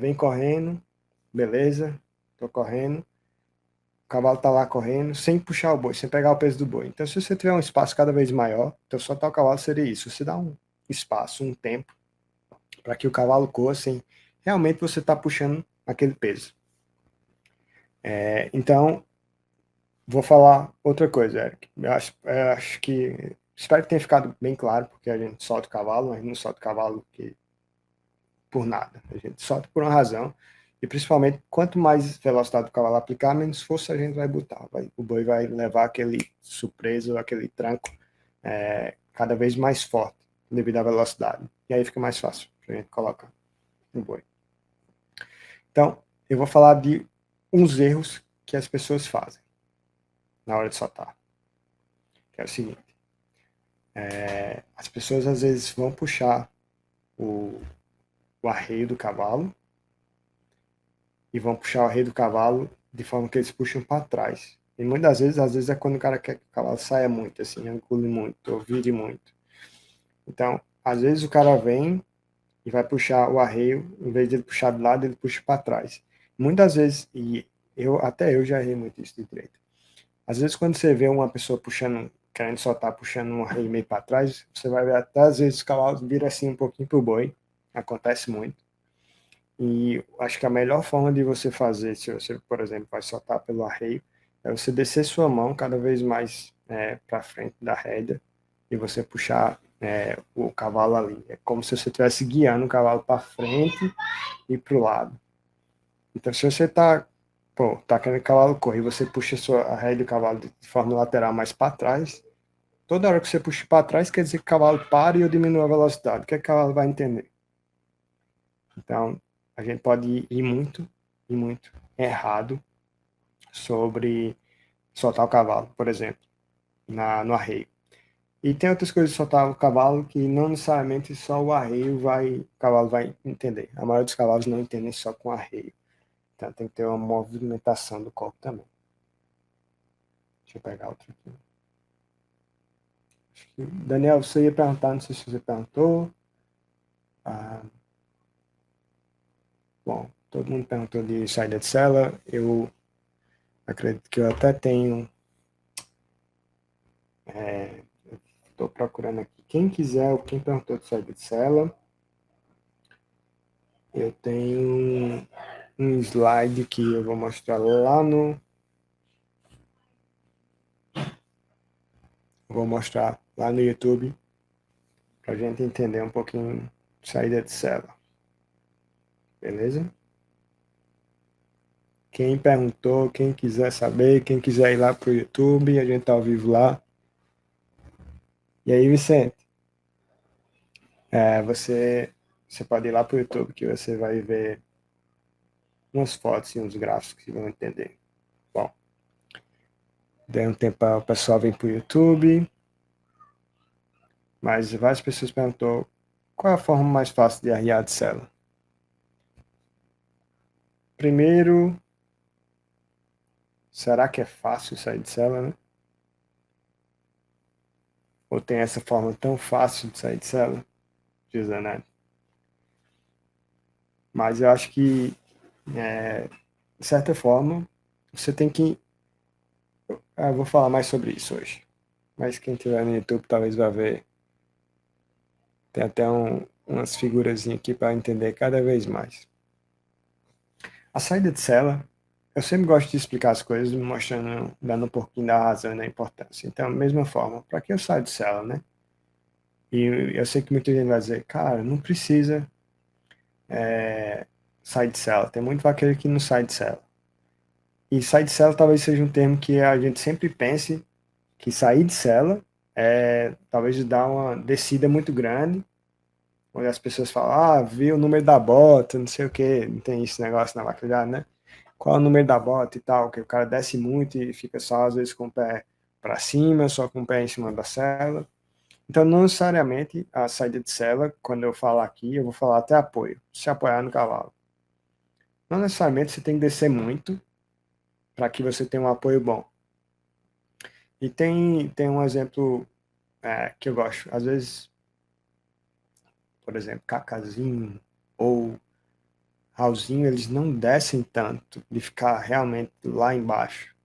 vem correndo, beleza, estou correndo. O cavalo está lá correndo, sem puxar o boi, sem pegar o peso do boi. Então, se você tiver um espaço cada vez maior, então soltar o cavalo seria isso. Você dá um espaço, um tempo, para que o cavalo corra sem realmente você estar puxando aquele peso. Então, vou falar outra coisa, Eric. Eu acho que. Espero que tenha ficado bem claro, porque a gente solta o cavalo, mas não solta o cavalo por nada. A gente solta por uma razão. E principalmente, quanto mais velocidade o cavalo aplicar, menos força a gente vai botar. O boi vai levar aquele surpreso, aquele tranco cada vez mais forte devido à velocidade. E aí fica mais fácil para a gente colocar no boi. Então, eu vou falar de uns erros que as pessoas fazem na hora de soltar. Que é o seguinte. As pessoas às vezes vão puxar o arreio do cavalo e vão puxar o arreio do cavalo de forma que eles puxam para trás. E muitas vezes, às vezes é quando o cara quer que o cavalo saia muito, assim, angule muito, ou vire muito. Então, às vezes o cara vem e vai puxar o arreio, em vez de ele puxar de lado, ele puxa para trás. Muitas vezes, e até eu já errei muito isso de direito. Às vezes quando você vê uma pessoa querendo soltar, puxando um arreio meio para trás, você vai ver até às vezes os cavalos viram assim um pouquinho pro boi, acontece muito. E acho que a melhor forma de você fazer, se você, por exemplo, vai soltar pelo arreio, é você descer sua mão cada vez mais para frente da rédea e você puxar o cavalo ali. É como se você estivesse guiando o cavalo para frente e para o lado. Então, se você tá querendo que o cavalo correr e você puxa a rédea do cavalo de forma lateral mais para trás, toda hora que você puxa para trás, quer dizer que o cavalo para e eu diminuo a velocidade. O que é que o cavalo vai entender? Então, a gente pode ir muito errado sobre soltar o cavalo, por exemplo, no arreio. E tem outras coisas de soltar o cavalo que não necessariamente só o arreio o cavalo vai entender. A maioria dos cavalos não entendem só com arreio. Então tem que ter uma movimentação do corpo também. Deixa eu pegar outro aqui. Daniel, você ia perguntar, não sei se você perguntou. Bom, todo mundo perguntou de saída de cela. Eu acredito que eu até tenho. Estou procurando aqui. Quem quiser, ou quem perguntou de saída de cela, eu tenho um slide que eu vou mostrar lá no. Vou mostrar lá no YouTube para a gente entender um pouquinho de saída de cela. Beleza? Quem perguntou, quem quiser saber, quem quiser ir lá pro YouTube, a gente tá ao vivo lá. E aí, Vicente, você pode ir lá pro YouTube que você vai ver umas fotos e uns gráficos que vão entender. Bom, dei um tempo para o pessoal vir pro YouTube, mas várias pessoas perguntou qual é a forma mais fácil de arriar de cela. Primeiro, será que é fácil sair de cela, né? Ou tem essa forma tão fácil de sair de cela? Diz a Neto. Mas eu acho que, de certa forma, você tem que. Eu vou falar mais sobre isso hoje. Mas quem tiver no YouTube talvez vá ver. Tem até umas figurazinhas aqui para entender cada vez mais. A saída de cela, eu sempre gosto de explicar as coisas, mostrando, dando um pouquinho da razão e da importância. Então, mesma forma, para que eu saio de cela, né? E eu sei que muita gente vai dizer, cara, não precisa sair de cela. Tem muito vaqueiro que não sai de cela. E sair de cela talvez seja um termo que a gente sempre pense que sair de cela é talvez dar uma descida muito grande, onde as pessoas falam, vi o número da bota, não sei o que, não tem esse negócio na vaquejada, né? Qual é o número da bota e tal, que o cara desce muito e fica só às vezes com o pé para cima, só com o pé em cima da cela. Então, não necessariamente a saída de cela, quando eu falar aqui, eu vou falar até apoio, se apoiar no cavalo. Não necessariamente você tem que descer muito para que você tenha um apoio bom. E tem um exemplo que eu gosto. Às vezes, por exemplo, Cacazinho ou Raulzinho, eles não descem tanto de ficar realmente lá embaixo.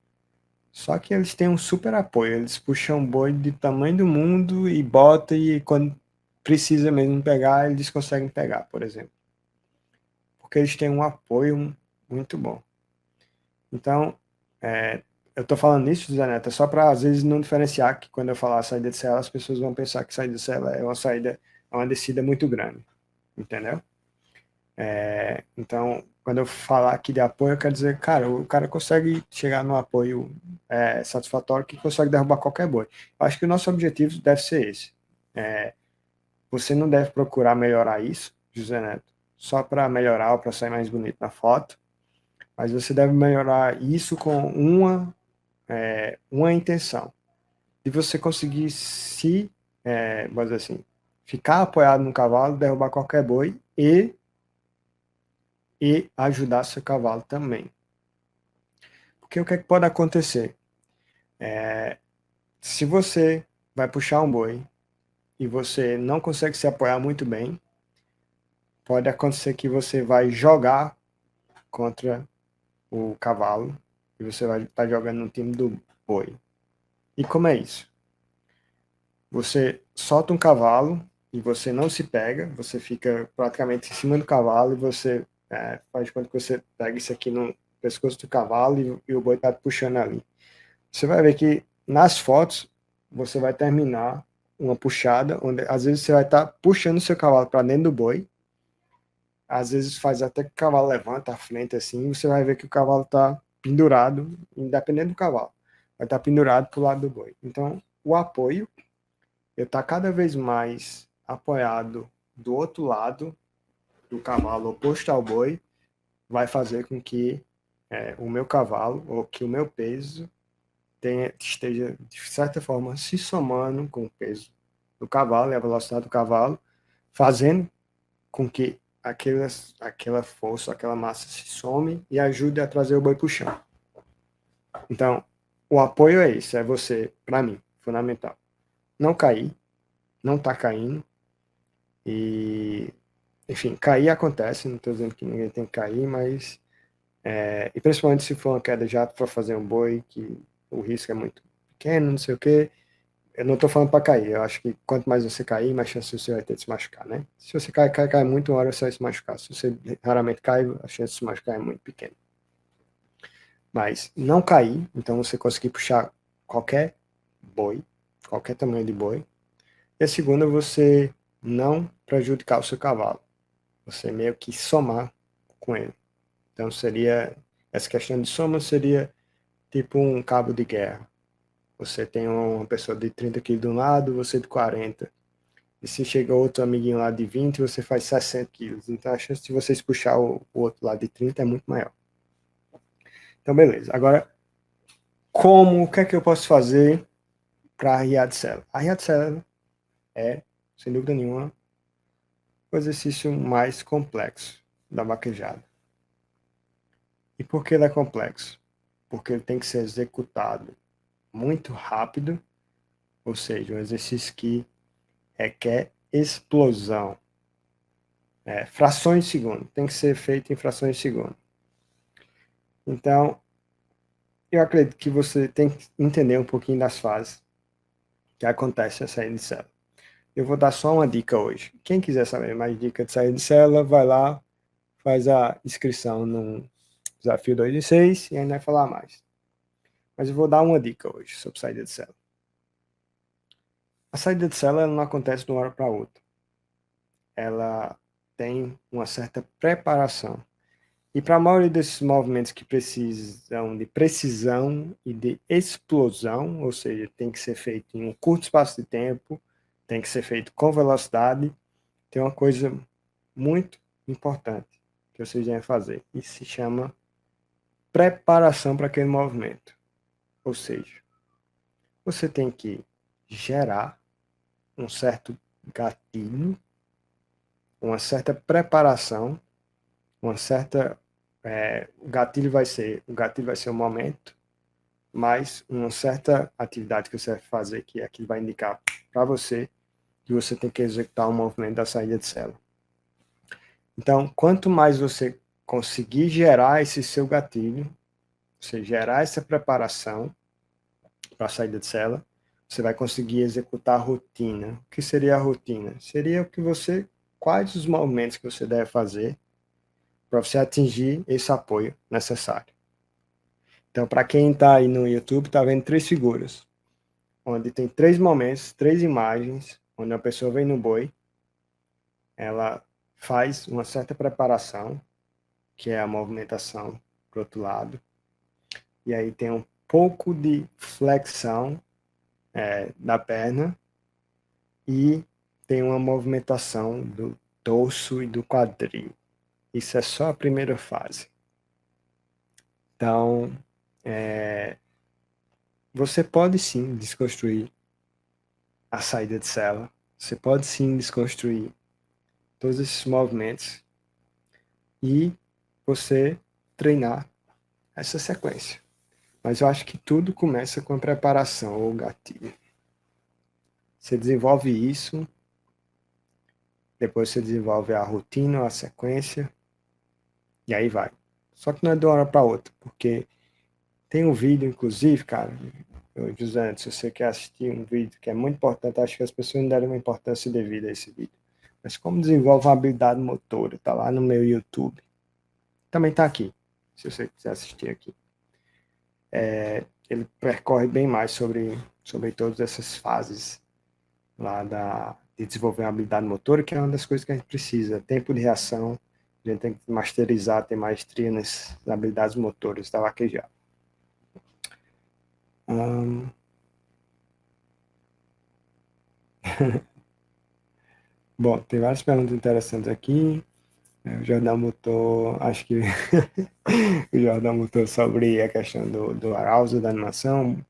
Só que eles têm um super apoio. Eles puxam o boi de tamanho do mundo e botam e quando precisa mesmo pegar, eles conseguem pegar, por exemplo. Porque eles têm um apoio muito bom. Então, eu estou falando isso, Zé Neto, só para às vezes não diferenciar que quando eu falar saída de cela, as pessoas vão pensar que saída de cela é uma descida muito grande, entendeu? Então, quando eu falar aqui de apoio, eu quero dizer, cara, o cara consegue chegar no apoio satisfatório que consegue derrubar qualquer boi. Eu acho que o nosso objetivo deve ser esse. Você não deve procurar melhorar isso, José Neto, só para melhorar ou para sair mais bonito na foto, mas você deve melhorar isso com uma intenção, de você conseguir vamos dizer assim, ficar apoiado no cavalo, derrubar qualquer boi e ajudar seu cavalo também. Porque o que, é que pode acontecer? Se você vai puxar um boi e você não consegue se apoiar muito bem, pode acontecer que você vai jogar contra o cavalo e você vai estar jogando no time do boi. E como é isso? Você solta um cavalo e você não se pega, você fica praticamente em cima do cavalo e você faz de conta que você pega isso aqui no pescoço do cavalo e o boi está puxando ali. Você vai ver que nas fotos você vai terminar uma puxada, onde às vezes você vai estar puxando o seu cavalo para dentro do boi, às vezes faz até que o cavalo levanta à frente assim, você vai ver que o cavalo está pendurado, independente do cavalo, vai estar pendurado para o lado do boi. Então, o apoio, eu estar cada vez mais apoiado do outro lado do cavalo oposto ao boi, vai fazer com que o meu cavalo, ou que o meu peso, esteja, de certa forma, se somando com o peso do cavalo e a velocidade do cavalo, fazendo com que aquela força, aquela massa se some e ajude a trazer o boi para o chão. Então, o apoio é isso, é você, para mim, fundamental. Não cair, não tá caindo, e, enfim, cair acontece, não estou dizendo que ninguém tem que cair, mas, e principalmente se for uma queda já para fazer um boi, que o risco é muito pequeno, não sei o quê. Eu não estou falando para cair, eu acho que quanto mais você cair, mais chance você vai ter de se machucar, né? Se você cai muito, uma hora você vai se machucar. Se você raramente cai, a chance de se machucar é muito pequena. Mas não cair, então você conseguir puxar qualquer boi, qualquer tamanho de boi. E a segunda, você não prejudicar o seu cavalo. Você meio que somar com ele. Então seria, essa questão de soma seria tipo um cabo de guerra. Você tem uma pessoa de 30 quilos de um lado, você de 40. E se chega outro amiguinho lá de 20, você faz 60 quilos. Então a chance de vocês puxar o outro lá de 30 é muito maior. Então, beleza. Agora, o que é que eu posso fazer para arriar de sela? Arriar de sela é, sem dúvida nenhuma, o exercício mais complexo da vaquejada. E por que ele é complexo? Porque ele tem que ser executado muito rápido, ou seja, um exercício que requer explosão. Frações de segundo, tem que ser feito em frações de segundo. Então, eu acredito que você tem que entender um pouquinho das fases que acontecem a saída de célula. Eu vou dar só uma dica hoje. Quem quiser saber mais dicas de saída de célula, vai lá, faz a inscrição no Desafio 2 de 6 e ainda vai falar mais. Mas eu vou dar uma dica hoje sobre saída de célula. A saída de célula não acontece de uma hora para outra. Ela tem uma certa preparação. E para a maioria desses movimentos que precisam de precisão e de explosão, ou seja, tem que ser feito em um curto espaço de tempo, tem que ser feito com velocidade, tem uma coisa muito importante que vocês devem fazer, e se chama preparação para aquele movimento. Ou seja, você tem que gerar um certo gatilho, uma certa preparação, uma certa o gatilho vai ser o momento, mais uma certa atividade que você vai fazer, que é que vai indicar para você que você tem que executar um movimento da saída de célula. Então, quanto mais você conseguir gerar esse seu gatilho, você gerar essa preparação para a saída de célula, você vai conseguir executar a rotina. O que seria a rotina? Seria o que você, quais os movimentos que você deve fazer para você atingir esse apoio necessário. Então, para quem está aí no YouTube, está vendo 3 figuras, onde tem 3 momentos, 3 imagens, onde a pessoa vem no boi, ela faz uma certa preparação, que é a movimentação para o outro lado, e aí tem um pouco de flexão da perna, e tem uma movimentação do torso e do quadril. Isso é só a primeira fase. Então, você pode sim desconstruir a saída de célula, você pode sim desconstruir todos esses movimentos e você treinar essa sequência. Mas eu acho que tudo começa com a preparação ou gatilho. Você desenvolve isso, depois você desenvolve a rotina, a sequência, e aí vai. Só que não é de uma hora para outra, porque tem um vídeo, inclusive, cara, José, se você quer assistir um vídeo que é muito importante, acho que as pessoas não deram uma importância devida a esse vídeo. Mas como desenvolve uma habilidade motora, tá lá no meu YouTube. Também tá aqui, se você quiser assistir aqui. Ele percorre bem mais sobre todas essas fases lá de desenvolver uma habilidade motora, que é uma das coisas que a gente precisa. Tempo de reação, a gente tem que masterizar, ter maestria nas habilidades motoras da vaquejada. Bom, tem várias perguntas interessantes aqui. O Jordão botou, acho que o Jordão botou sobre a questão do arousal, da animação.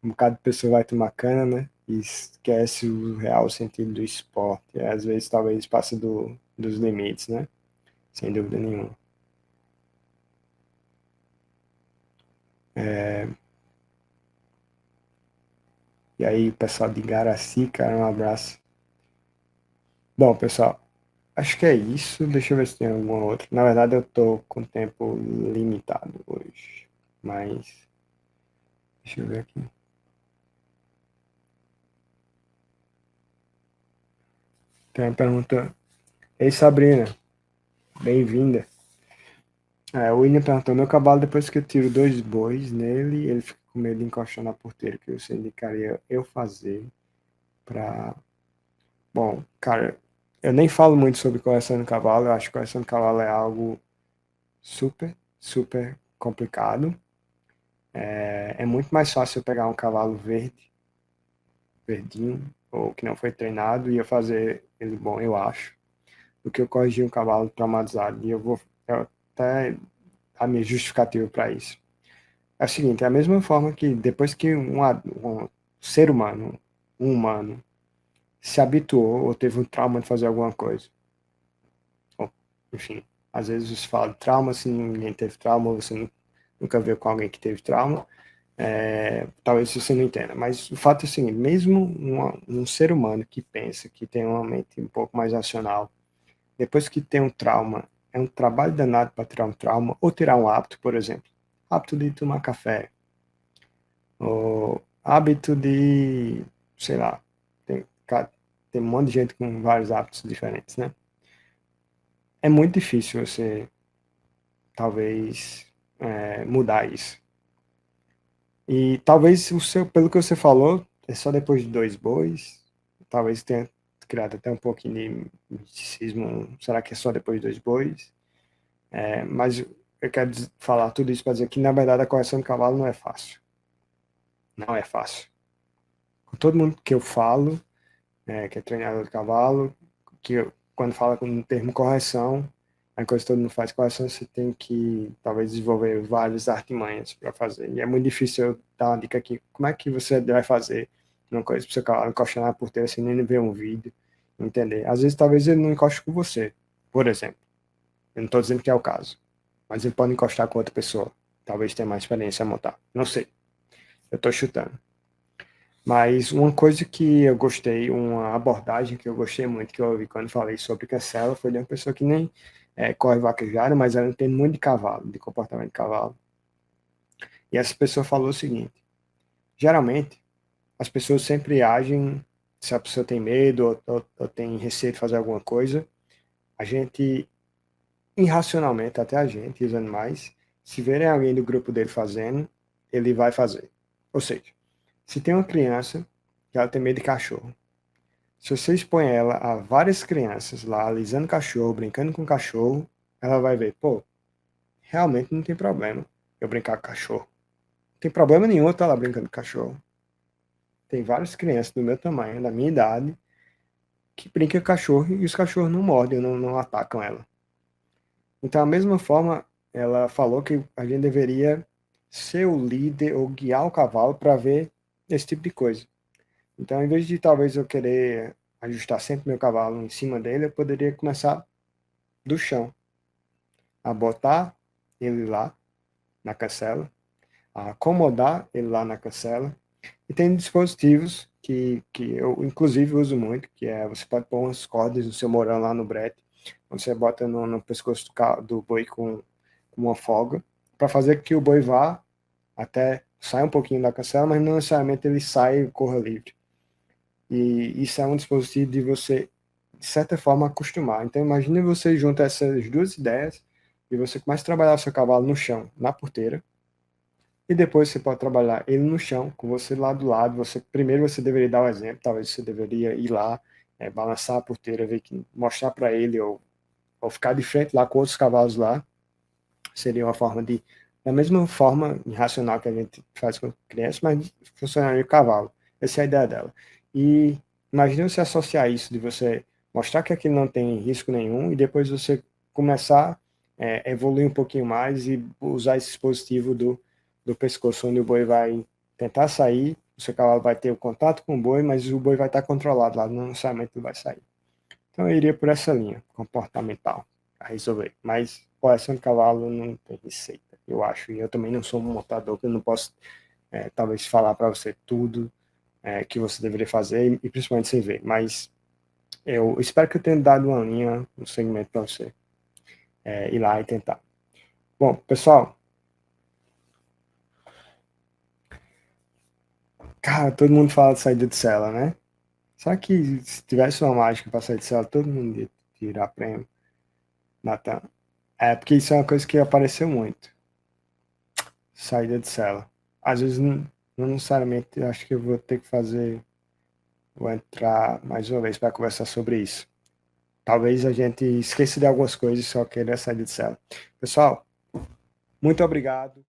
Um bocado de pessoa vai tomar cana, né? E esquece o real sentido do esporte. E, às vezes, talvez, passa dos limites, né? Sem dúvida nenhuma. E aí, o pessoal de Garaci, cara, um abraço. Bom, pessoal, acho que é isso. Deixa eu ver se tem alguma outra. Na verdade, eu tô com tempo limitado hoje. Mas, deixa eu ver aqui. Tem uma pergunta. Ei, Sabrina, bem-vinda. O William perguntou: meu cavalo, depois que eu tiro 2 bois nele, ele fica com medo de encostar na porteira. O que você indicaria eu fazer para. Bom, cara, eu nem falo muito sobre correção de cavalo. Eu acho que correção de cavalo é algo super, super complicado. É muito mais fácil eu pegar um cavalo verde, verdinho, ou que não foi treinado, e eu fazer ele bom, eu acho, do que eu corrigir um cavalo traumatizado. E eu até a minha justificativa para isso. É o seguinte, é a mesma forma que depois que um ser humano, um humano, se habituou ou teve um trauma de fazer alguma coisa, ou, enfim, às vezes você fala de trauma, se ninguém teve trauma, você nunca viu com alguém que teve trauma, talvez você não entenda, mas o fato é o seguinte, mesmo um ser humano que pensa, que tem uma mente um pouco mais racional, depois que tem um trauma, é um trabalho danado para tirar um trauma, ou tirar um hábito, por exemplo, hábito de tomar café, o hábito de, sei lá, tem, tem um monte de gente com vários hábitos diferentes, né? É muito difícil você, talvez, mudar isso. E talvez pelo que você falou, é só depois de 2 bois, talvez tenha criado até um pouquinho de misticismo, será que é só depois de 2 bois? Mas eu quero falar tudo isso para dizer que, na verdade, a correção de cavalo não é fácil. Não é fácil. Com todo mundo que eu falo, que é treinador de cavalo, quando fala com o termo correção, a coisa que todo mundo faz correção, você tem que talvez desenvolver várias artimanhas para fazer. E é muito difícil eu dar uma dica aqui. Como é que você vai fazer uma coisa para o seu cavalo encostar na porteira sem nem ver um vídeo, entender? Às vezes, talvez ele não encoste com você, por exemplo. Eu não estou dizendo que é o caso, mas ele pode encostar com outra pessoa. Talvez tenha mais experiência a montar. Não sei. Eu estou chutando. Mas uma coisa que eu gostei, uma abordagem que eu gostei muito, que eu ouvi quando falei sobre cancela, foi de uma pessoa que nem corre vaquejada, mas ela entende muito de cavalo, de comportamento de cavalo. E essa pessoa falou o seguinte: geralmente, as pessoas sempre agem, se a pessoa tem medo ou tem receio de fazer alguma coisa, a gente, irracionalmente, até a gente e os animais, se verem alguém do grupo dele fazendo, ele vai fazer. Ou seja, se tem uma criança que ela tem medo de cachorro, se você expõe ela a várias crianças lá, alisando cachorro, brincando com cachorro, ela vai ver, pô, realmente não tem problema eu brincar com cachorro. Não tem problema nenhum eu estar lá brincando com cachorro. Tem várias crianças do meu tamanho, da minha idade, que brincam com cachorro e os cachorros não mordem, não atacam ela. Então, da mesma forma, ela falou que a gente deveria ser o líder ou guiar o cavalo para ver esse tipo de coisa. Então, em vez de talvez eu querer ajustar sempre meu cavalo em cima dele, eu poderia começar do chão, a botar ele lá na cancela, a acomodar ele lá na cancela. E tem dispositivos que eu, inclusive, uso muito, que é você pode pôr umas cordas no seu morão lá no brete, você bota no pescoço do boi com uma folga, para fazer com que o boi vá até saia um pouquinho da cancela, mas não necessariamente ele saia e corra livre. E isso é um dispositivo de você, de certa forma, acostumar. Então, imagine você junta essas duas ideias e você começa a trabalhar o seu cavalo no chão, na porteira, e depois você pode trabalhar ele no chão, com você lá do lado. Primeiro você deveria dar o exemplo, talvez você deveria ir lá, balançar a porteira, mostrar para ele, ou ficar de frente lá com outros cavalos lá. Seria uma forma da mesma forma irracional que a gente faz com crianças, mas funcionaria o cavalo. Essa é a ideia dela. E imagine você associar isso, de você mostrar que aquilo não tem risco nenhum, e depois você começar a evoluir um pouquinho mais e usar esse dispositivo do pescoço, onde o boi vai tentar sair, o seu cavalo vai ter o contato com o boi, mas o boi vai estar controlado lá, não necessariamente ele vai sair. Então eu iria por essa linha comportamental a resolver. Mas coleção de cavalo não tem receita, eu acho. E eu também não sou um montador, que eu não posso talvez falar para você tudo que você deveria fazer, e principalmente sem ver. Mas eu espero que eu tenha dado uma linha, um segmento para você ir lá e tentar. Bom, pessoal, cara, todo mundo fala de saída de cela, né? Será que se tivesse uma mágica para sair de cela, todo mundo ia tirar prêmio? Natan? Porque isso é uma coisa que apareceu muito. Saída de cela. Às vezes, não necessariamente, acho que eu vou ter que vou entrar mais uma vez para conversar sobre isso. Talvez a gente esqueça de algumas coisas e só queira sair de cela. Pessoal, muito obrigado.